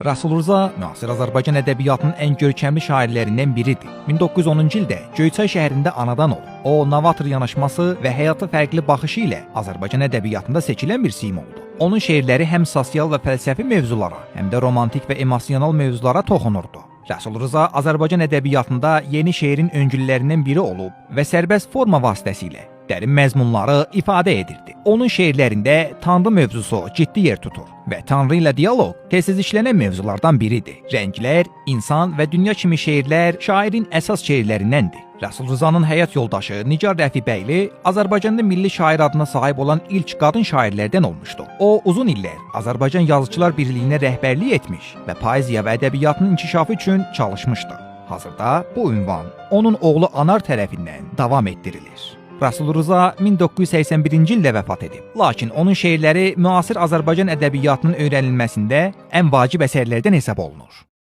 Rəsul Rza müasir Azərbaycan ədəbiyyatının ən görkəmli şairlərindən biridir. 1910-cu ildə Göyçay şəhərində anadan olub. O, novator yanaşması və həyata fərqli baxışı ilə Azərbaycan ədəbiyyatında seçilən bir sim oldu. Onun şeirləri həm sosial və fəlsəfi mövzulara, həm də romantik və emosional mövzulara toxunurdu. Rəsul Rza Azərbaycan ədəbiyyatında yeni şeirin öncüllərindən biri olub və sərbəst forma vasitəsilə dərin məzmunları ifadə edirdi. Onun şeirlərində Tanrı mövzusu ciddi yer tutur və Tanrı ilə dialoq tez-tez işlənən mövzulardan biridir. Rənglər, insan və dünya kimi şeirlər şairin əsas şeirlərindəndir. Rəsul Rzanın həyat yoldaşı Nigar Rəfibəyli Azərbaycanda milli şair adına sahib olan ilk qadın şairlərdən olmuşdu. O, uzun illər Azərbaycan Yazıçılar Birliyinə rəhbərlik etmiş və poeziya və ədəbiyyatın inkişafı üçün çalışmışdı. Hazırda bu ünvan onun oğlu Anar tərəfindən davam etdirilir. Rəsul Rza 1981-ci ildə vəfat edib. Lakin onun şeirləri müasir Azərbaycan ədəbiyyatının öyrənilməsində ən vacib əsərlərdən hesab olunur.